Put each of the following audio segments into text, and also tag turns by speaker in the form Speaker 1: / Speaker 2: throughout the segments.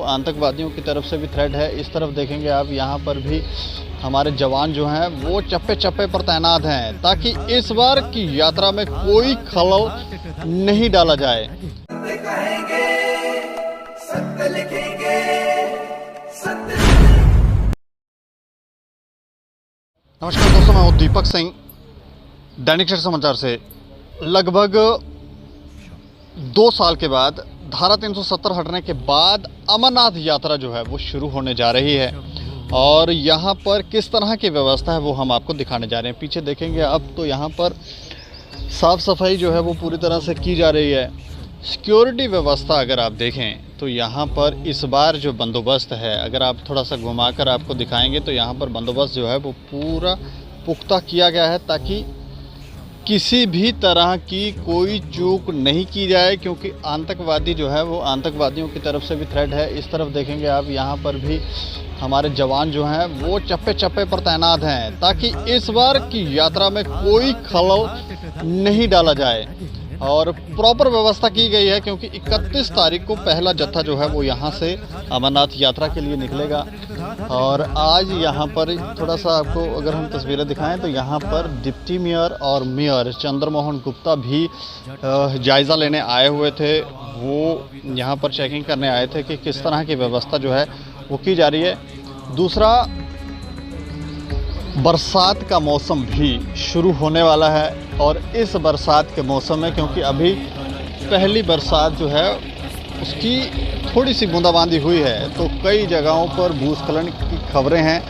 Speaker 1: आतंकवादियों की तरफ से भी थ्रेट है। इस तरफ देखेंगे आप, यहाँ पर भी हमारे जवान जो हैं वो चप्पे चप्पे पर तैनात हैं ताकि इस बार की यात्रा में कोई खलल नहीं डाला जाए। नमस्कार दोस्तों, मैं हूँ दीपक सिंह, दैनिक सवेरा समाचार से। लगभग 2 साल के बाद धारा 370 हटने के बाद अमरनाथ यात्रा जो है वो शुरू होने जा रही है और यहाँ पर किस तरह की व्यवस्था है वो हम आपको दिखाने जा रहे हैं। पीछे देखेंगे अब तो यहाँ पर साफ़ सफाई जो है वो पूरी तरह से की जा रही है। सिक्योरिटी व्यवस्था अगर आप देखें तो यहाँ पर इस बार जो बंदोबस्त है, अगर आप थोड़ा सा घुमाकर आपको दिखाएंगे तो यहाँ पर बंदोबस्त जो है वो पूरा पुख्ता किया गया है ताकि किसी भी तरह की कोई चूक नहीं की जाए, क्योंकि आतंकवादी जो है वो आतंकवादियों की तरफ से भी थ्रेट है। इस तरफ देखेंगे आप, यहाँ पर भी हमारे जवान जो हैं वो चप्पे चप्पे पर तैनात हैं ताकि इस बार की यात्रा में कोई खलल नहीं डाला जाए और प्रॉपर व्यवस्था की गई है, क्योंकि 31 तारीख को पहला जत्था जो है वो यहाँ से अमरनाथ यात्रा के लिए निकलेगा। और आज यहाँ पर थोड़ा सा आपको अगर हम तस्वीरें दिखाएं तो यहाँ पर डिप्टी मेयर और मेयर चंद्रमोहन गुप्ता भी जायज़ा लेने आए हुए थे। वो यहाँ पर चेकिंग करने आए थे कि किस तरह की व्यवस्था जो है वो की जा रही है। दूसरा, बरसात का मौसम भी शुरू होने वाला है और इस बरसात के मौसम में, क्योंकि अभी पहली बरसात जो है उसकी थोड़ी सी बूंदाबांदी हुई है तो कई जगहों पर भूस्खलन की खबरें हैं।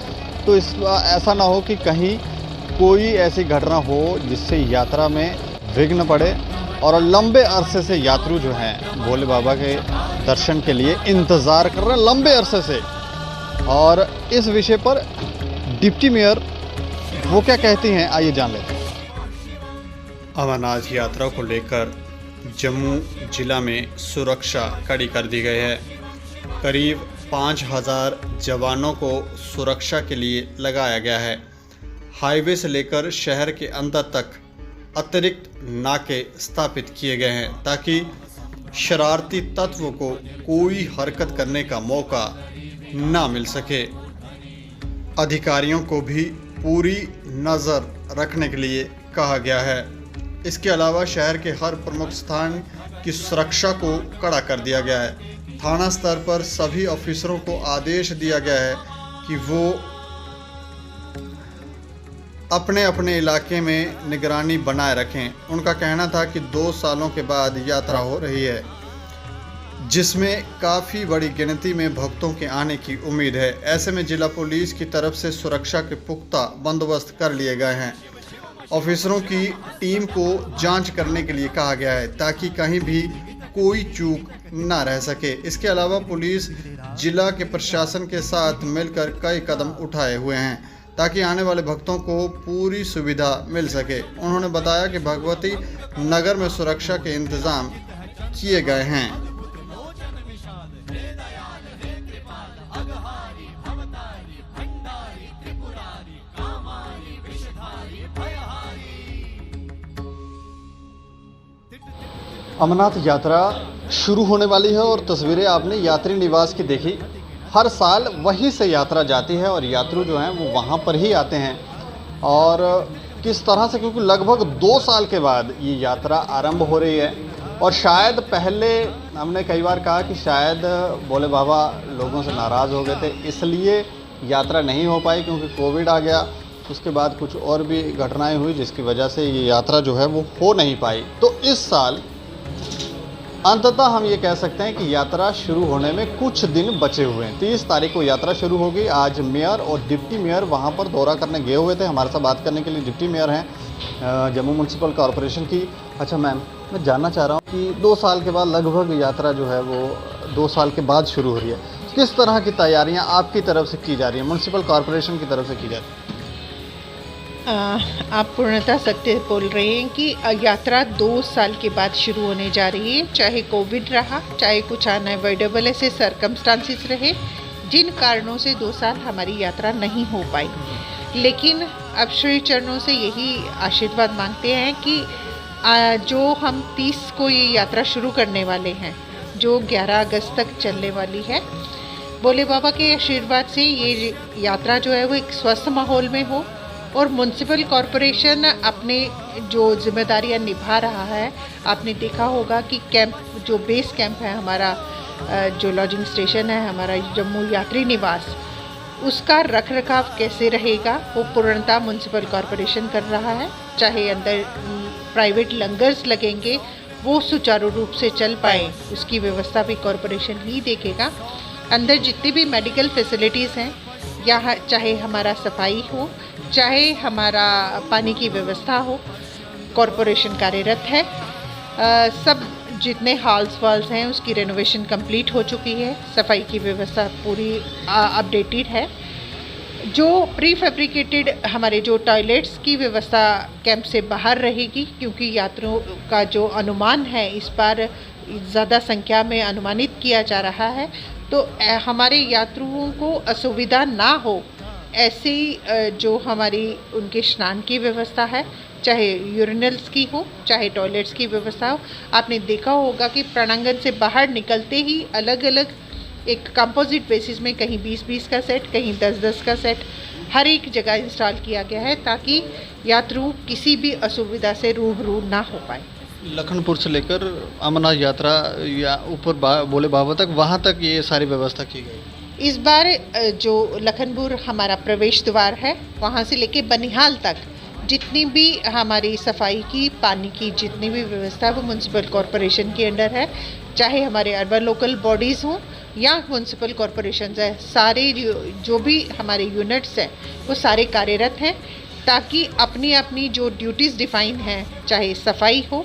Speaker 1: तो ऐसा ना हो कि कहीं कोई ऐसी घटना हो जिससे यात्रा में विघ्न पड़े और लंबे अरसे से यात्रु जो हैं भोले बाबा के दर्शन के लिए इंतज़ार कर रहे हैं लंबे अरसे से। और इस विषय पर डिप्टी मेयर वो क्या कहती हैं, आइए जान लेते हैं। अमरनाथ यात्रा को लेकर जम्मू जिला में सुरक्षा कड़ी कर दी गई है। करीब 5000 जवानों को सुरक्षा के लिए लगाया गया है। हाईवे से लेकर शहर के अंदर तक अतिरिक्त नाके स्थापित किए गए हैं ताकि शरारती तत्वों को कोई हरकत करने का मौका ना मिल सके। अधिकारियों को भी पूरी नज़र रखने के लिए कहा गया है। इसके अलावा शहर के हर प्रमुख स्थान की सुरक्षा को कड़ा कर दिया गया है। थाना स्तर पर सभी ऑफिसरों को आदेश दिया गया है कि वो अपने अपने इलाके में निगरानी बनाए रखें। उनका कहना था कि 2 सालों के बाद यात्रा हो रही है जिसमें काफ़ी बड़ी गिनती में भक्तों के आने की उम्मीद है। ऐसे में जिला पुलिस की तरफ से सुरक्षा के पुख्ता बंदोबस्त कर लिए गए हैं। ऑफिसरों की टीम को जांच करने के लिए कहा गया है ताकि कहीं भी कोई चूक ना रह सके। इसके अलावा पुलिस जिला के प्रशासन के साथ मिलकर कई कदम उठाए हुए हैं ताकि आने वाले भक्तों को पूरी सुविधा मिल सके। उन्होंने बताया कि भगवती नगर में सुरक्षा के इंतज़ाम किए गए हैं। अमरनाथ यात्रा शुरू होने वाली है और तस्वीरें आपने यात्री निवास की देखी। हर साल वहीं से यात्रा जाती है और यात्रु जो हैं वो वहाँ पर ही आते हैं। और किस तरह से, क्योंकि लगभग 2 साल के बाद ये यात्रा आरंभ हो रही है और शायद पहले हमने कई बार कहा कि शायद भोले बाबा लोगों से नाराज़ हो गए थे, इसलिए यात्रा नहीं हो पाई, क्योंकि कोविड आ गया। उसके बाद कुछ और भी घटनाएं हुई जिसकी वजह से ये यात्रा जो है वो हो नहीं पाई। तो इस साल अंततः हम ये कह सकते हैं कि यात्रा शुरू होने में कुछ दिन बचे हुए हैं। 30 तारीख को यात्रा शुरू होगी। आज मेयर और डिप्टी मेयर वहाँ पर दौरा करने गए हुए थे। हमारे साथ बात करने के लिए डिप्टी मेयर हैं जम्मू म्यूनसिपल कॉरपोरेशन की। अच्छा मैम, मैं जानना चाह रहा हूँ कि 2 साल के बाद लगभग यात्रा जो है वो 2 साल के बाद शुरू हो रही है, किस तरह की तैयारियाँ आपकी तरफ से की जा रही हैं, म्यूनसिपल कॉरपोरेशन की तरफ से की जा रही है?
Speaker 2: आप पूर्णतः सत्य बोल रहे हैं कि यात्रा 2 साल के बाद शुरू होने जा रही है। चाहे कोविड रहा, चाहे कुछ अनअवॉइडेबल ऐसे सरकमस्टांसिस रहे जिन कारणों से 2 साल हमारी यात्रा नहीं हो पाई, लेकिन अब श्री चरणों से यही आशीर्वाद मांगते हैं कि जो हम 30 को ये यात्रा शुरू करने वाले हैं, जो 11 अगस्त तक चलने वाली है, भोले बाबा के आशीर्वाद से ये यात्रा जो है वो एक स्वस्थ माहौल में हो और म्युनिसिपल कॉरपोरेशन अपने जो जिम्मेदारियां निभा रहा है। आपने देखा होगा कि कैंप जो बेस कैंप है हमारा, जो लॉजिंग स्टेशन है हमारा जम्मू यात्री निवास, उसका रख रखाव कैसे रहेगा वो पूर्णतः म्युनिसिपल कॉरपोरेशन कर रहा है। चाहे अंदर प्राइवेट लंगर्स लगेंगे वो सुचारू रूप से चल पाए उसकी व्यवस्था भी कॉरपोरेशन ही देखेगा। अंदर जितनी भी मेडिकल फैसिलिटीज़ हैं, यहाँ चाहे हमारा सफाई हो, चाहे हमारा पानी की व्यवस्था हो, कॉरपोरेशन कार्यरत है। सब जितने हॉल्स वाल्स हैं उसकी रेनोवेशन कंप्लीट हो चुकी है, सफाई की व्यवस्था पूरी अपडेटेड है। जो प्री फैब्रिकेटेड हमारे जो टॉयलेट्स की व्यवस्था कैंप से बाहर रहेगी, क्योंकि यात्रियों का जो अनुमान है इस बार ज़्यादा संख्या में अनुमानित किया जा रहा है, तो हमारे यात्रियों को असुविधा ना हो ऐसी जो हमारी उनके स्नान की व्यवस्था है, चाहे यूरिनल्स की हो चाहे टॉयलेट्स की व्यवस्था हो। आपने देखा होगा कि प्रांगण से बाहर निकलते ही अलग अलग एक कंपोजिट बेसिस में कहीं 20-20 का सेट, कहीं 10-10 का सेट हर एक जगह इंस्टॉल किया गया है ताकि यात्रु किसी भी असुविधा से रूबरू ना हो पाए।
Speaker 1: लखनपुर से लेकर अमरनाथ यात्रा या ऊपर भोले बाबा तक, वहाँ तक ये सारी व्यवस्था की गई।
Speaker 2: इस बार जो लखनपुर हमारा प्रवेश द्वार है वहाँ से लेके बनिहाल तक जितनी भी हमारी सफाई की, पानी की जितनी भी व्यवस्था है वो म्युनिसिपल कॉरपोरेशन के अंडर है। चाहे हमारे अर्बन लोकल बॉडीज़ हों या म्युनिसिपल कॉरपोरेशन है, सारे जो भी हमारे यूनिट्स हैं वो सारे कार्यरत हैं ताकि अपनी अपनी जो ड्यूटीज़ डिफाइन हैं, चाहे सफाई हो,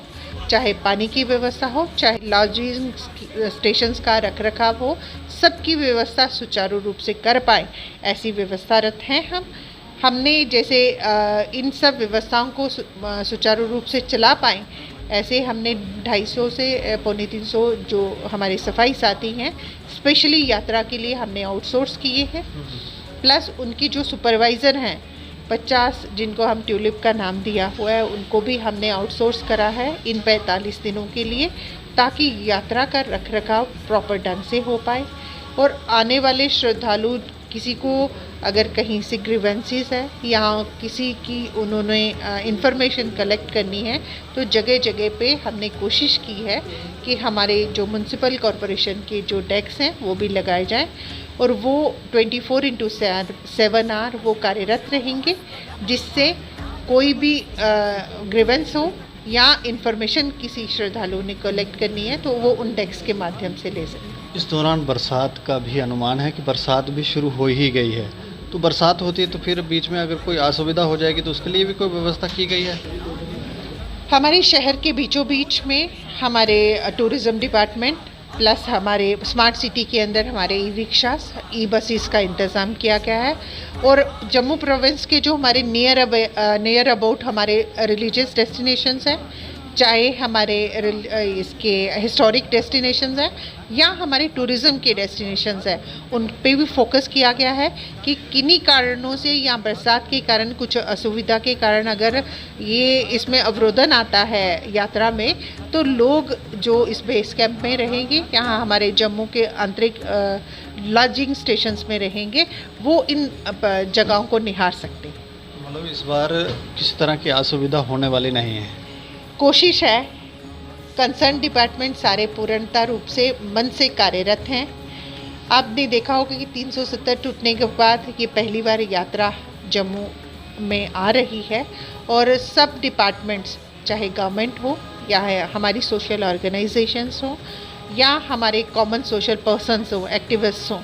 Speaker 2: चाहे पानी की व्यवस्था हो, चाहे लॉजिंग स्टेशंस का रख रखाव हो, सबकी व्यवस्था सुचारू रूप से कर पाए ऐसी व्यवस्थारत हैं हमने जैसे इन सब व्यवस्थाओं को सुचारू रूप से चला पाएँ, ऐसे हमने 250 से 350 जो हमारे सफाई साथी हैं स्पेशली यात्रा के लिए हमने आउटसोर्स किए हैं। प्लस उनकी जो सुपरवाइज़र हैं 50 जिनको हम ट्यूलिप का नाम दिया हुआ है उनको भी हमने आउटसोर्स करा है इन 45 दिनों के लिए, ताकि यात्रा का रख रखाव प्रॉपर ढंग से हो पाए और आने वाले श्रद्धालु किसी को अगर कहीं से ग्रीवेंसीज है या किसी की उन्होंने इंफॉर्मेशन कलेक्ट करनी है तो जगह जगह पे हमने कोशिश की है कि हमारे जो म्युनिसिपल कॉरपोरेशन के जो डेस्क हैं वो भी लगाए जाएं और वो 24/7 आवर वो कार्यरत रहेंगे, जिससे कोई भी ग्रीवेंस हो या इंफॉर्मेशन किसी श्रद्धालु ने कलेक्ट करनी है तो वो उन डेस्क के माध्यम से ले सकें।
Speaker 1: इस दौरान बरसात का भी अनुमान है कि बरसात भी शुरू हो ही गई है, तो बरसात होती है तो फिर बीच में अगर कोई असुविधा हो जाएगी तो उसके लिए भी कोई व्यवस्था की गई है?
Speaker 2: हमारे शहर के बीचों बीच में हमारे टूरिज़्म डिपार्टमेंट प्लस हमारे स्मार्ट सिटी के अंदर हमारे ई रिक्शास, ई बसेस का इंतज़ाम किया गया है और जम्मू प्रोविंस के जो हमारे नियर अबाउट हमारे रिलीजियस डेस्टिनेशंस हैं, चाहे हमारे इसके हिस्टोरिक डेस्टिनेशंस हैं या हमारे टूरिज़्म के डेस्टिनेशंस हैं, उन पे भी फोकस किया गया है कि किन्हीं कारणों से या बरसात के कारण कुछ असुविधा के कारण अगर ये इसमें अवरोधन आता है यात्रा में तो लोग जो इस बेस कैंप में रहेंगे, यहाँ हमारे जम्मू के आंतरिक लॉजिंग स्टेशंस में रहेंगे, वो इन जगहों को निहार सकते हैं।
Speaker 1: मतलब इस बार किसी तरह की असुविधा होने वाली नहीं है?
Speaker 2: कोशिश है, कंसर्न डिपार्टमेंट सारे पूर्णतः रूप से मन से कार्यरत हैं। आपने देखा होगा कि 370 टूटने के बाद ये पहली बार यात्रा जम्मू में आ रही है और सब डिपार्टमेंट्स, चाहे गवर्नमेंट हो या हमारी सोशल ऑर्गेनाइजेशंस हो या हमारे कॉमन सोशल पर्सन्स हो, एक्टिविस्ट्स हो,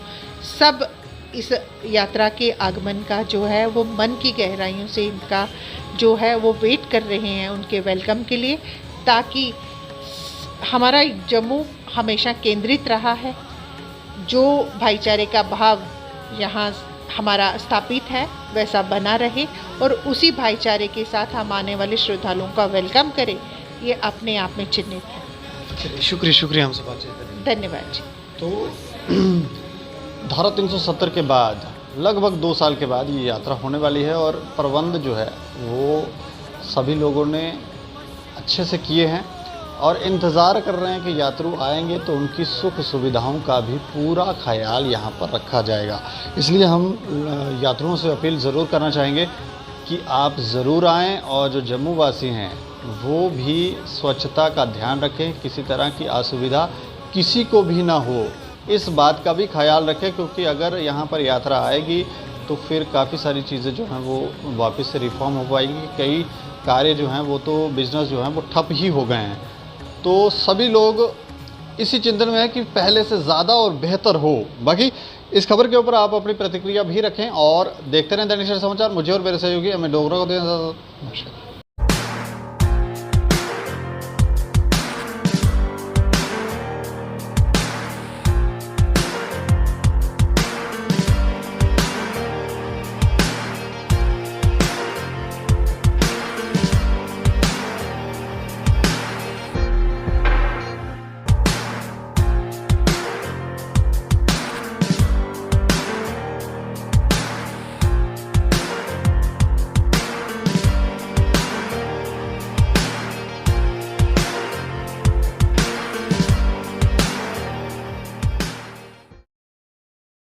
Speaker 2: सब इस यात्रा के आगमन का जो है वो मन की गहराइयों से इनका जो है वो वेट कर रहे हैं उनके वेलकम के लिए, ताकि हमारा जम्मू हमेशा केंद्रित रहा है, जो भाईचारे का भाव यहाँ हमारा स्थापित है वैसा बना रहे और उसी भाईचारे के साथ हम आने वाले श्रद्धालुओं का वेलकम करें, ये अपने आप में चिन्हित है।
Speaker 1: चलिए, शुक्रिया हमसे बातचीत करने।
Speaker 2: धन्यवाद जी।
Speaker 1: तो धारा 370 के बाद लगभग 2 साल के बाद ये यात्रा होने वाली है और प्रबंध जो है वो सभी लोगों ने अच्छे से किए हैं और इंतज़ार कर रहे हैं कि यात्रु आएंगे तो उनकी सुख सुविधाओं का भी पूरा ख्याल यहाँ पर रखा जाएगा। इसलिए हम यात्रुओं से अपील ज़रूर करना चाहेंगे कि आप ज़रूर आएँ और जो जम्मू वासी हैं वो भी स्वच्छता का ध्यान रखें, किसी तरह की असुविधा किसी को भी ना हो, इस बात का भी ख्याल रखें, क्योंकि अगर यहाँ पर यात्रा आएगी तो फिर काफ़ी सारी चीज़ें जो हैं वो वापस से रिफॉर्म हो पाएंगी। कई कार्य जो हैं वो तो बिज़नेस जो हैं वो ठप ही हो गए हैं। तो सभी लोग इसी चिंतन में है कि पहले से ज़्यादा और बेहतर हो। बाकी इस खबर के ऊपर आप अपनी प्रतिक्रिया भी रखें और देखते रहें दैनिक सवेरा समाचार। मुझे और मेरे सहयोगी अमित डोगरा को दें।